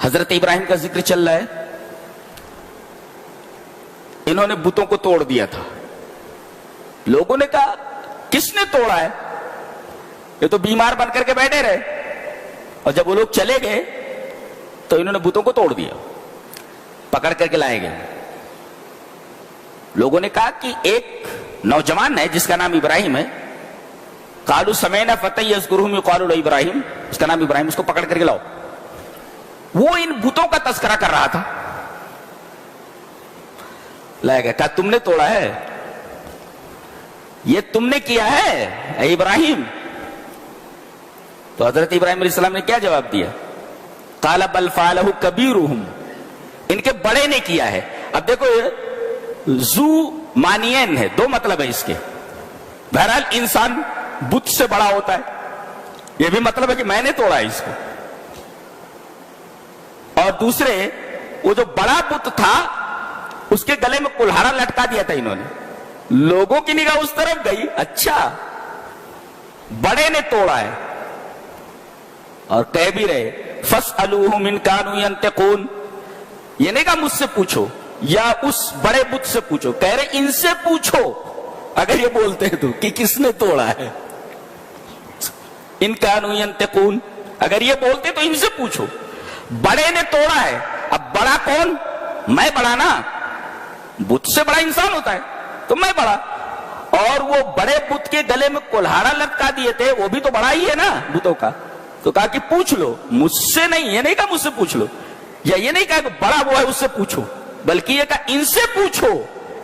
حضرت ابراہیم کا ذکر چل رہا ہے. انہوں نے بتوں کو توڑ دیا تھا. لوگوں نے کہا کس نے توڑا ہے؟ یہ تو بیمار بن کر کے بیٹھے رہے. اور جب وہ لوگ چلے گئے تو انہوں نے بتوں کو توڑ دیا, پکڑ کر کے لائے گئے. لوگوں نے کہا کہ ایک نوجوان ہے جس کا نام ابراہیم ہے, قالوا سمعنا فتى يذكرهم يقال له ابراہیم, اس کا نام ابراہیم, اس کو پکڑ کر کے لاؤ. وہ ان بتوں کا تذکرہ کر رہا تھا. لائے گئے, کہا تم نے توڑا ہے, یہ تم نے کیا ہے اے ابراہیم؟ تو حضرت ابراہیم علیہ السلام نے کیا جواب دیا؟ قال بل فعلہ کبیرہم, ان کے بڑے نے کیا ہے. اب دیکھو زو مانین ہے, دو مطلب ہے اس کے. بہرحال انسان بت سے بڑا ہوتا ہے, یہ بھی مطلب ہے کہ میں نے توڑا ہے اس کو. اور دوسرے وہ جو بڑا بت تھا اس کے گلے میں کلہارا لٹکا دیا تھا انہوں نے. لوگوں کی نگاہ اس طرف گئی, اچھا بڑے نے توڑا ہے. اور کہہ بھی رہے فَاسْأَلُوهُمْ إِنْ كَانُوا يَنْطِقُونَ, یہ نہیں کہا مجھ سے پوچھو یا اس بڑے بت سے پوچھو, کہہ رہے ان سے پوچھو اگر یہ بولتے ہیں تو کہ کس نے توڑا ہے. إِنْ كَانُوا يَنْطِقُونَ, اگر یہ بولتے تو ان سے پوچھو. بڑے نے توڑا ہے. اب بڑا کون؟ میں بڑا نا, بت سے بڑا انسان ہوتا ہے تو میں بڑا. اور وہ بڑے بت کے گلے میں کلہارا لٹکا دیے تھے, وہ بھی تو بڑا ہی ہے نا بتوں کا. تو کہا کہ پوچھ لو, مجھ سے نہیں. یہ نہیں کہا مجھ سے پوچھ لو, یا یہ نہیں کہا کہ بڑا وہ ہے اس سے پوچھو, بلکہ یہ کہا ان سے پوچھو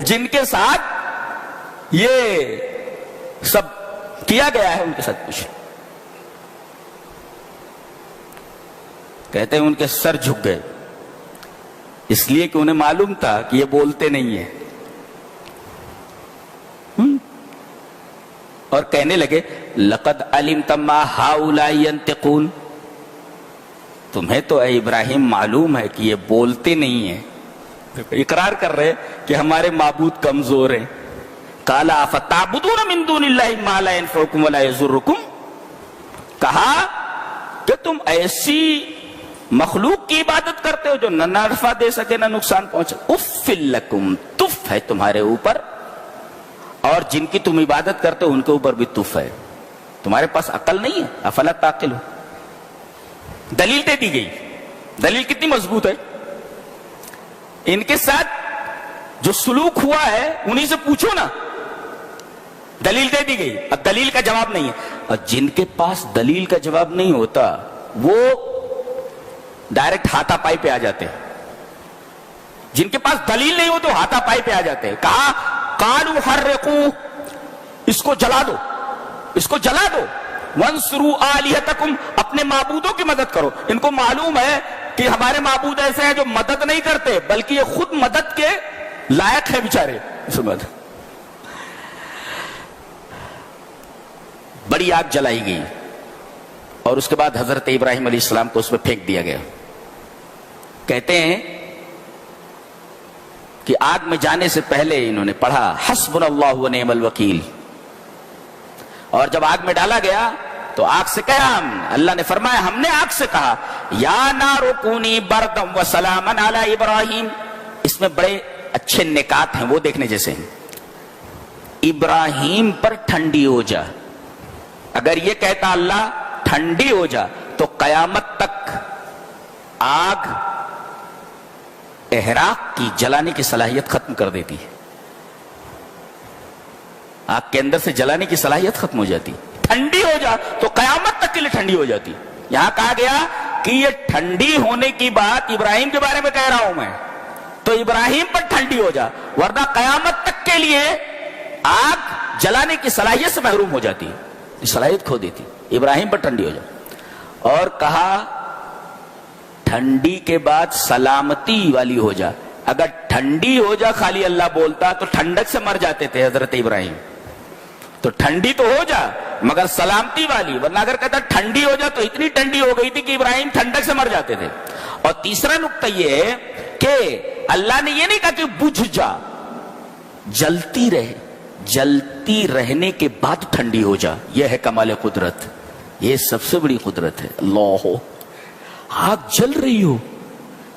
جن کے ساتھ یہ سب کیا گیا ہے, ان کے ساتھ پوچھو. کہتے ہیں ان کے سر جھک گئے, اس لیے کہ انہیں معلوم تھا کہ یہ بولتے نہیں ہیں. اور کہنے لگے لقد علمت ما هؤلاء ينطقون, تمہیں تو اے ابراہیم معلوم ہے کہ یہ بولتے نہیں ہیں. اقرار کر رہے کہ ہمارے معبود کمزور ہیں. قال افتعبدون من دون الله ما لا ينفعكم ولا يضركم, کہا کہ تم ایسی مخلوق کی عبادت کرتے ہو جو نہ نفع دے سکے نہ نقصان پہنچے. اف لکم, تف ہے تمہارے اوپر, اور جن کی تم عبادت کرتے ہو ان کے اوپر بھی تف ہے. تمہارے پاس عقل نہیں ہے, افلا تعقلون. دلیل دے دی گئی. دلیل کتنی مضبوط ہے. ان کے ساتھ جو سلوک ہوا ہے انہی سے پوچھو نا. دلیل دے دی گئی, اب دلیل کا جواب نہیں ہے. اور جن کے پاس دلیل کا جواب نہیں ہوتا وہ ڈائریکٹ ہاتھا پائی پہ آ جاتے ہیں. جن کے پاس دلیل نہیں ہو تو ہاتھا پائی پہ آ جاتے ہیں. کہا قالوا حرقوا, اس کو جلا دو, اس کو جلا دو. وانصروا آلہتکم, اپنے معبودوں کی مدد کرو. ان کو معلوم ہے کہ ہمارے معبود ایسے ہیں جو مدد نہیں کرتے بلکہ یہ خود مدد کے لائق ہے بیچارے. بڑی آگ جلائی گئی اور اس کے بعد حضرت ابراہیم علیہ السلام کو اس میں پھینک دیا گیا. کہتے ہیں کہ آگ میں جانے سے پہلے انہوں نے پڑھا حسبنا اللہ و نعم الوکیل, اور جب آگ میں ڈالا گیا تو آگ سے کہا, اللہ نے فرمایا ہم نے آگ سے کہا یا نار کونی بردم و سلاما علی ابراہیم. اس میں بڑے اچھے نکات ہیں, وہ دیکھنے جیسے ہیں. ابراہیم پر ٹھنڈی ہو جا, اگر یہ کہتا اللہ ٹھنڈی ہو جا تو قیامت تک آگ احراق کی, جلانے کی صلاحیت ختم کر دیتی ہے. آگ کے اندر سے جلانے کی صلاحیت ختم ہو جاتی. ٹھنڈی ہو جا تو قیامت تک کے لیے ٹھنڈی ہو جاتی. یہاں کہا گیا کہ یہ ٹھنڈی ہونے کی بات ابراہیم کے بارے میں کہہ رہا ہوں میں, تو ابراہیم پر ٹھنڈی ہو جا, ورنہ قیامت تک کے لیے آگ جلانے کی صلاحیت سے محروم ہو جاتی, صلاحیت کھو دیتی. ابراہیم پر ٹھنڈی ہو جا. اور کہا ٹھنڈی کے بعد سلامتی والی ہو جا. اگر ٹھنڈی ہو جا خالی اللہ بولتا تو ٹھنڈک سے مر جاتے تھے حضرت ابراہیم. تو ٹھنڈی تو ہو جا مگر سلامتی والی, ورنہ اگر کہتا ٹھنڈی ہو جا تو اتنی ٹھنڈی ہو گئی تھی کہ ابراہیم ٹھنڈک سے مر جاتے تھے. اور تیسرا نقطہ یہ ہے کہ اللہ نے یہ نہیں کہا کہ بجھ جا, جلتی رہے, جلتی رہنے کے بعد ٹھنڈی ہو جا. یہ ہے کمال قدرت, یہ سب سے بڑی قدرت ہے. اللہ ہو, آگ جل رہی ہو